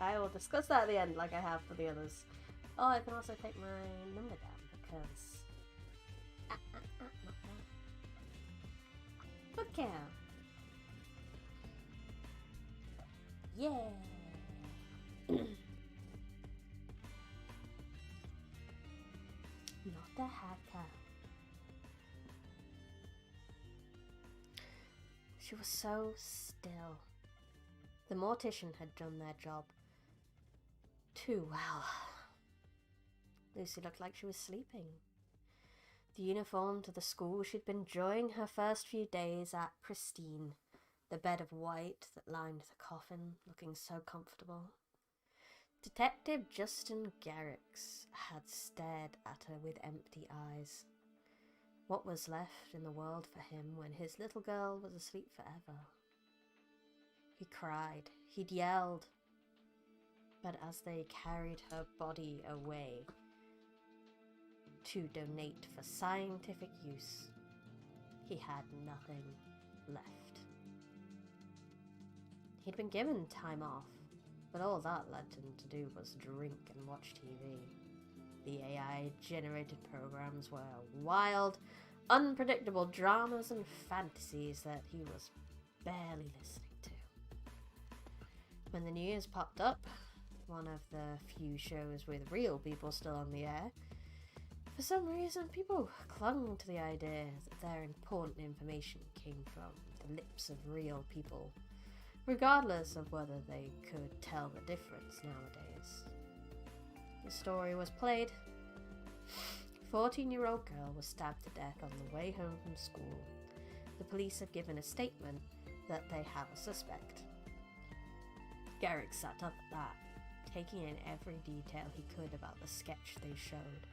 I will discuss that at the end like I have for the others. Oh, I can also take my number down because... not that. Good cow. Yeah. Not the hacker. She was so still. The mortician had done their job too well. Lucy looked like she was sleeping. The uniform to the school she'd been enjoying her first few days at pristine. The bed of white that lined the coffin, looking so comfortable. Detective Justin Garrix had stared at her with empty eyes. What was left in the world for him when his little girl was asleep forever? He cried, he'd yelled, but as they carried her body away to donate for scientific use, he had nothing left. He'd been given time off, but all that led him to do was drink and watch TV. The AI-generated programs were wild, unpredictable dramas and fantasies that he was barely listening to. When the news popped up, one of the few shows with real people still on the air, for some reason people clung to the idea that their important information came from the lips of real people, regardless of whether they could tell the difference nowadays. The story was played. A 14-year-old girl was stabbed to death on the way home from school. The police have given a statement that they have a suspect. Garrick sat up at that, taking in every detail he could about the sketch they showed.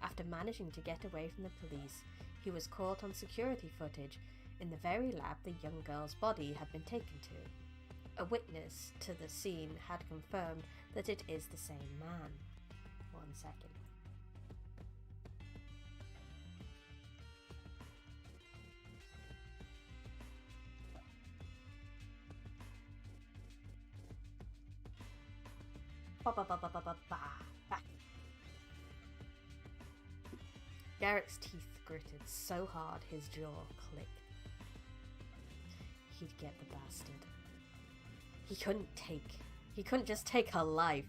After managing to get away from the police, he was caught on security footage in the very lab the young girl's body had been taken to. A witness to the scene had confirmed that it is the same man. 1 second. Back. Garrick's teeth gritted so hard his jaw clicked. He'd get the bastard. He couldn't just take her life.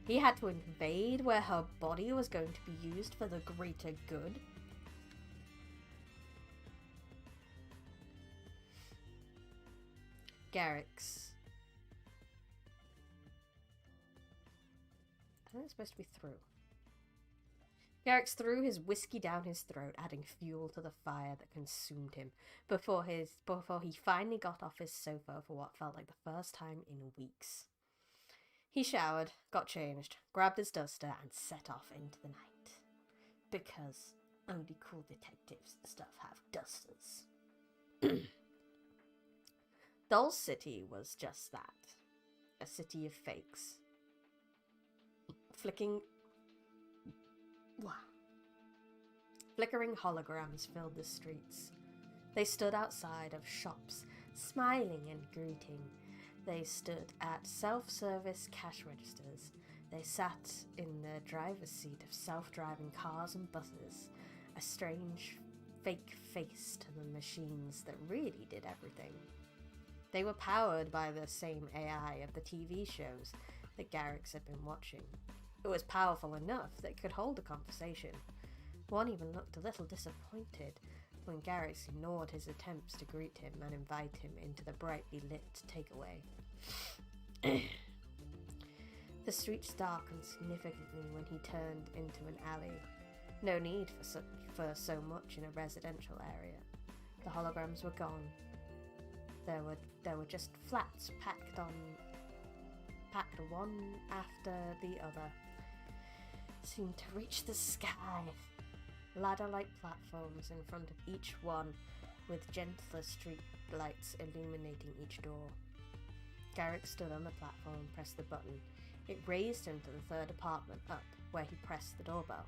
He had to invade where her body was going to be used for the greater good. Garrick's... I think it's supposed to be through. Garrick threw his whiskey down his throat, adding fuel to the fire that consumed him, before he finally got off his sofa for what felt like the first time in weeks. He showered, got changed, grabbed his duster, and set off into the night. Because only cool detectives and stuff have dusters. Doll City was just that. A city of fakes. Flickering holograms filled the streets. They stood outside of shops, smiling and greeting. They stood at self-service cash registers. They sat in the driver's seat of self-driving cars and buses, a strange, fake face to the machines that really did everything. They were powered by the same AI of the TV shows that Garrick's had been watching. It was powerful enough that it could hold a conversation. One even looked a little disappointed when Garrick ignored his attempts to greet him and invite him into the brightly lit takeaway. The streets darkened significantly when he turned into an alley. No need for so much in a residential area. The holograms were gone. There were just flats packed one after the other, seemed to reach the sky. Ladder-like platforms in front of each one, with gentler street lights illuminating each door. Garrick stood on the platform and pressed the button. It raised him to the third apartment up, where he pressed the doorbell.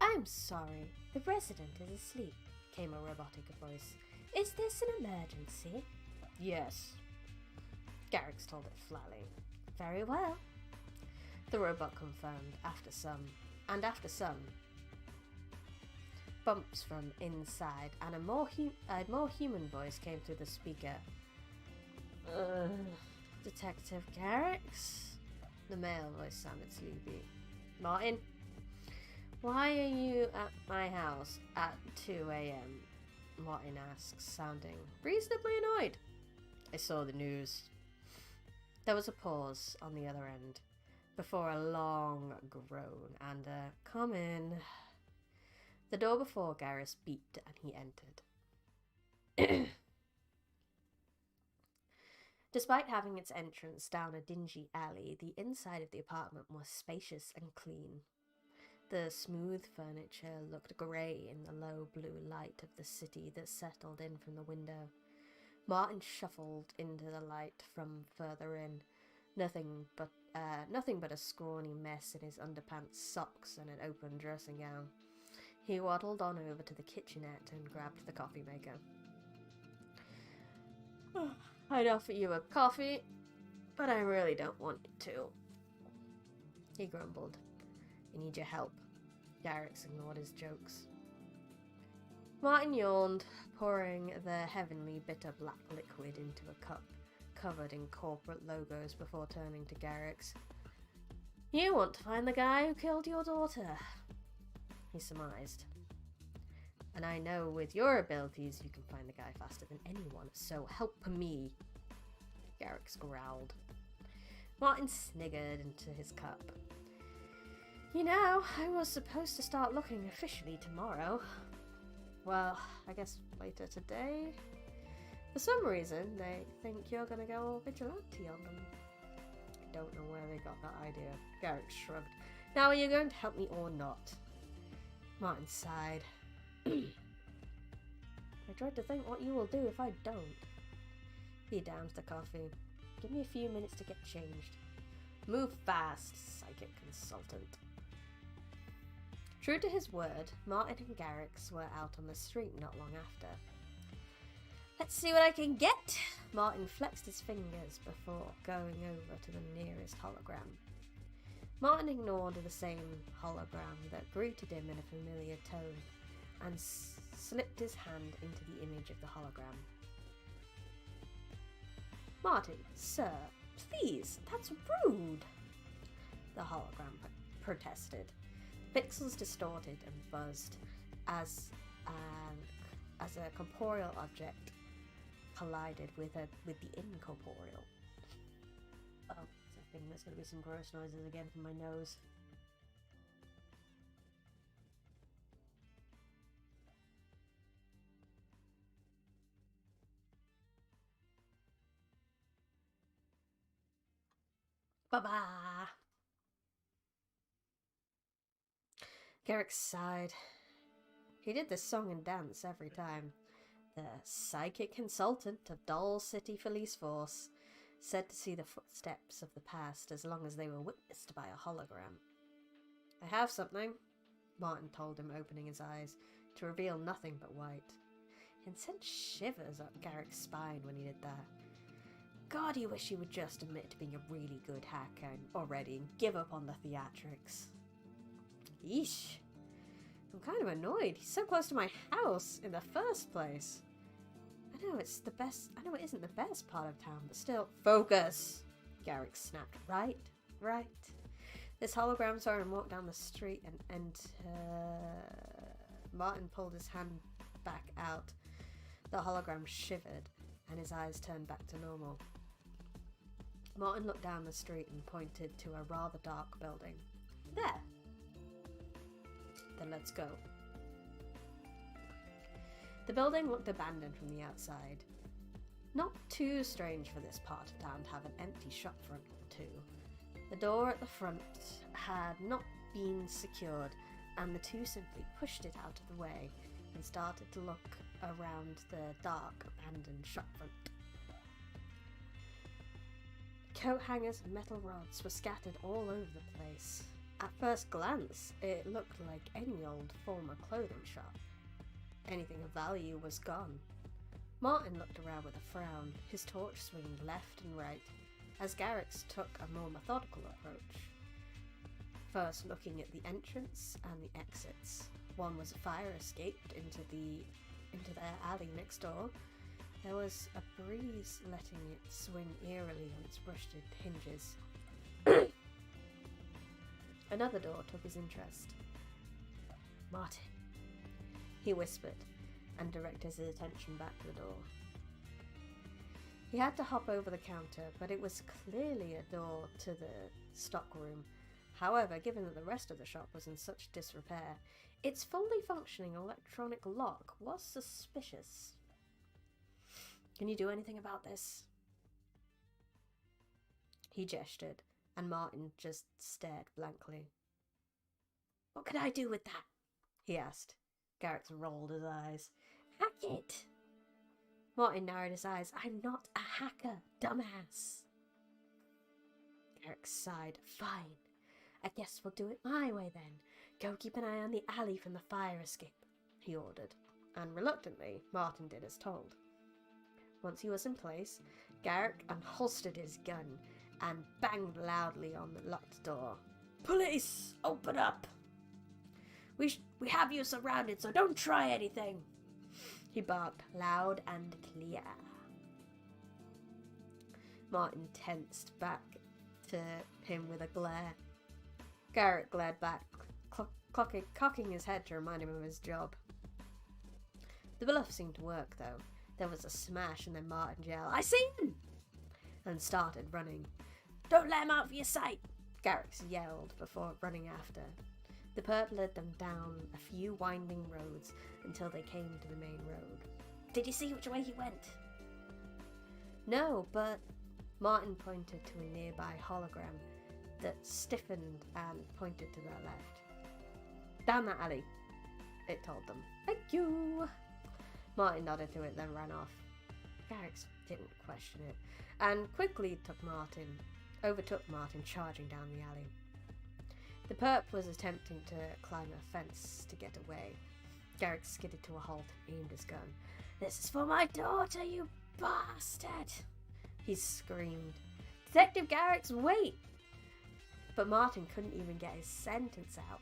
"I'm sorry, the resident is asleep," came a robotic voice. "Is this an emergency?" "Yes." Garrick's told it flatly. Very well. The robot confirmed after some bumps from inside, and a more human voice came through the speaker. Detective Garrix? The male voice sounded sleepy. Martin? Why are you at my house at 2 a.m? Martin asks, sounding reasonably annoyed. I saw the news. There was a pause on the other end, before a long groan and a come in. The door before Garrus beeped and he entered. Despite having its entrance down a dingy alley, the inside of the apartment was spacious and clean. The smooth furniture looked grey in the low blue light of the city that settled in from the window. Martin shuffled into the light from further in, nothing but a scrawny mess in his underpants, socks, and an open dressing gown. He waddled on over to the kitchenette and grabbed the coffee maker. I'd offer you a coffee, but I really don't want you to. He grumbled. I need your help. Garrix ignored his jokes. Martin yawned, pouring the heavenly bitter black liquid into a cup covered in corporate logos before turning to Garrix. You want to find the guy who killed your daughter, he surmised. And I know with your abilities you can find the guy faster than anyone, so help me, Garrix growled. Martin sniggered into his cup. You know, I was supposed to start looking officially tomorrow. Well, I guess later today. For some reason, they think you're gonna go all vigilante on them. I don't know where they got that idea. Garrix shrugged. Now are you going to help me or not? Martin sighed. I tried to think what you will do if I don't. He downed the coffee. Give me a few minutes to get changed. Move fast, psychic consultant. True to his word, Martin and Garrix were out on the street not long after. Let's see what I can get! Martin flexed his fingers before going over to the nearest hologram. Martin ignored the same hologram that greeted him in a familiar tone and slipped his hand into the image of the hologram. Martin, sir, please, that's rude! The hologram protested. Pixels distorted and buzzed as a corporeal object collided with the incorporeal. Oh, I think there's going to be some gross noises again from my nose. Bye-bye! Garrix sighed. He did this song and dance every time. The psychic consultant of Doll City Police Force, said to see the footsteps of the past as long as they were witnessed by a hologram. I have something, Martin told him, opening his eyes to reveal nothing but white. It sent shivers up Garrick's spine when he did that. God, you wish you would just admit to being a really good hacker already and give up on the theatrics. Yeesh. I'm kind of annoyed. He's so close to my house in the first place. I know it isn't the best part of town, but still. Focus! Garrick snapped. Right. This hologram saw him walk down the street and Martin pulled his hand back out. The hologram shivered and his eyes turned back to normal. Martin looked down the street and pointed to a rather dark building. There! Then let's go. The building looked abandoned from the outside. Not too strange for this part of town to have an empty shopfront or two. The door at the front had not been secured, and the two simply pushed it out of the way and started to look around the dark, abandoned shopfront. Coat hangers and metal rods were scattered all over the place. At first glance, it looked like any old former clothing shop. Anything of value was gone. Martin looked around with a frown, his torch swinging left and right, as Garrix took a more methodical approach. First looking at the entrance and the exits. One was a fire escape into their alley next door. There was a breeze letting it swing eerily on its brushed hinges. Another door took his interest. "Martin," he whispered, and directed his attention back to the door. He had to hop over the counter, but it was clearly a door to the stockroom. However, given that the rest of the shop was in such disrepair, its fully functioning electronic lock was suspicious. "Can you do anything about this?" He gestured, and Martin just stared blankly. "What could I do with that?" he asked. Garrix rolled his eyes. "Hack it!" Martin narrowed his eyes. "I'm not a hacker, dumbass." Garrix sighed. "Fine. I guess we'll do it my way then. Go keep an eye on the alley from the fire escape," he ordered, and reluctantly, Martin did as told. Once he was in place, Garrick unholstered his gun and banged loudly on the locked door. "Police! Open up! We have you surrounded, so don't try anything!" he barked loud and clear. Martin tensed back to him with a glare. Garrett glared back, cocking his head to remind him of his job. The bluff seemed to work, though. There was a smash, and then Martin yelled, "I see him!" and started running. "Don't let him out of your sight!" Garrix yelled before running after. The perp led them down a few winding roads until they came to the main road. "Did you see which way he went?" "No, but..." Martin pointed to a nearby hologram that stiffened and pointed to their left. "Down that alley," it told them. "Thank you." Martin nodded to it, then ran off. Garrix didn't question it, and quickly overtook Martin charging down the alley. The perp was attempting to climb a fence to get away. Garrix skidded to a halt and aimed his gun. "This is for my daughter, you bastard!" he screamed. "Detective Garrix, wait!" But Martin couldn't even get his sentence out.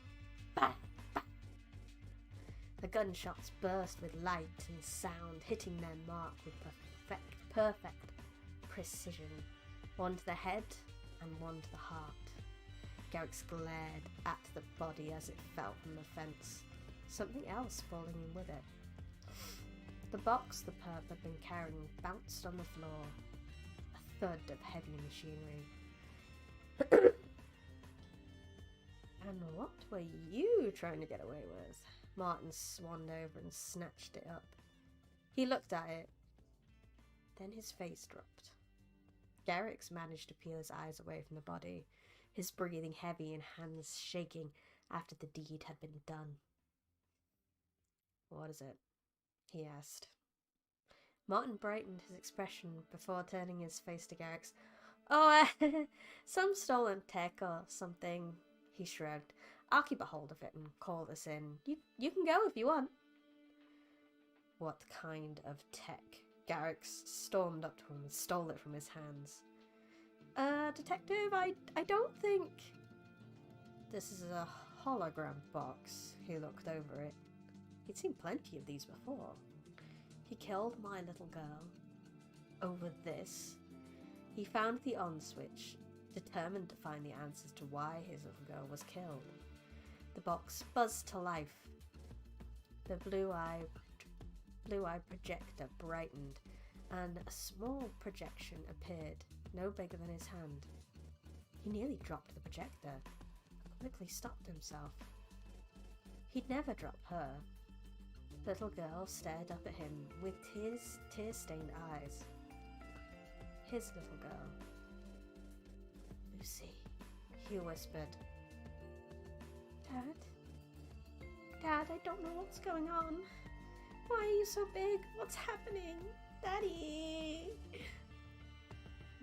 Bang! Bang! The gunshots burst with light and sound, hitting their mark with perfect precision. One to the head and one to the heart. Garrix glared at the body as it fell from the fence, something else falling in with it. The box the perp had been carrying bounced on the floor, a thud of heavy machinery. "And what were you trying to get away with?" Martin swanned over and snatched it up. He looked at it. Then his face dropped. Garrix managed to peel his eyes away from the body, his breathing heavy and hands shaking after the deed had been done. "What is it?" he asked. Martin brightened his expression before turning his face to Garrix. "Oh, some stolen tech or something," he shrugged. "I'll keep a hold of it and call this in. You can go if you want." "What kind of tech?" Garrix stormed up to him and stole it from his hands. Detective, I don't think..." "This is a hologram box." He looked over it. He'd seen plenty of these before. "He killed my little girl. Over this." He found the on switch, determined to find the answers to why his little girl was killed. The box buzzed to life. The blue-eye projector brightened, and a small projection appeared, no bigger than his hand. He nearly dropped the projector, but quickly stopped himself. He'd never drop her. The little girl stared up at him with tear-stained eyes. His little girl. "Lucy," he whispered. Dad, I don't know what's going on. Why are you so big? What's happening? Daddy!"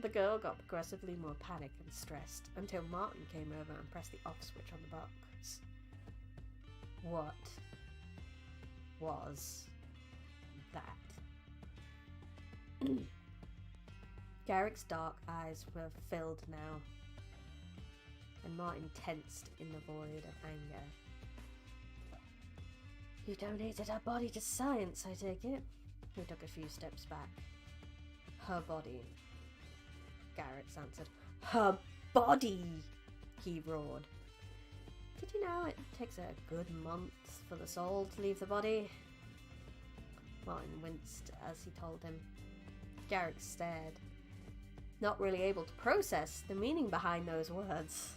The girl got progressively more panicked and stressed until Martin came over and pressed the off switch on the box. What was that? Garrick's dark eyes were filled now, and Martin tensed in the void of anger. You donated her body to science, I take it? He took a few steps back. Her body, Garrick's answered. Her body, he roared. Did you know it takes a good month for the soul to leave the body? Martin winced as he told him. Garrick stared, not really able to process the meaning behind those words.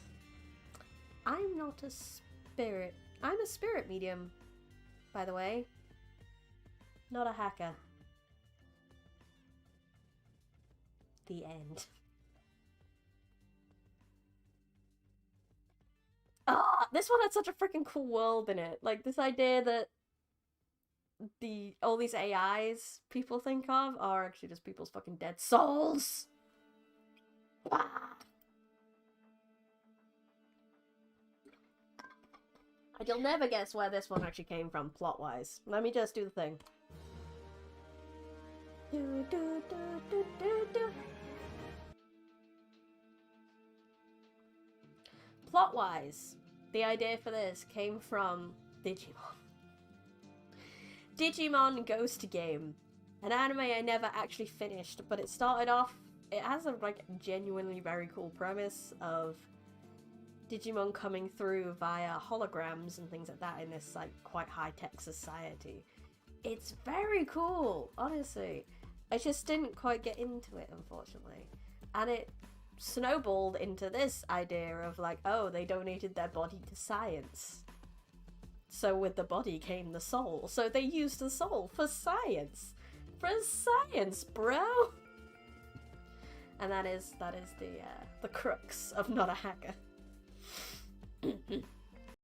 I'm not a spirit. I'm a spirit medium, by the way. Not a hacker. The end. This one had such a freaking cool world in it. Like, this idea that all these AIs people think of are actually just people's fucking dead souls. And you'll never guess where this one actually came from, plot-wise. Let me just do the thing. Plot-wise, the idea for this came from Digimon. Digimon Ghost Game. An anime I never actually finished, but it started off... It has a like genuinely very cool premise of Digimon coming through via holograms and things like that in this like quite high-tech society. It's very cool, honestly. I just didn't quite get into it, unfortunately. And it snowballed into this idea of like, oh, they donated their body to science. So with the body came the soul. So they used the soul for science. For science, bro! And that is the crux of Not a Hacker.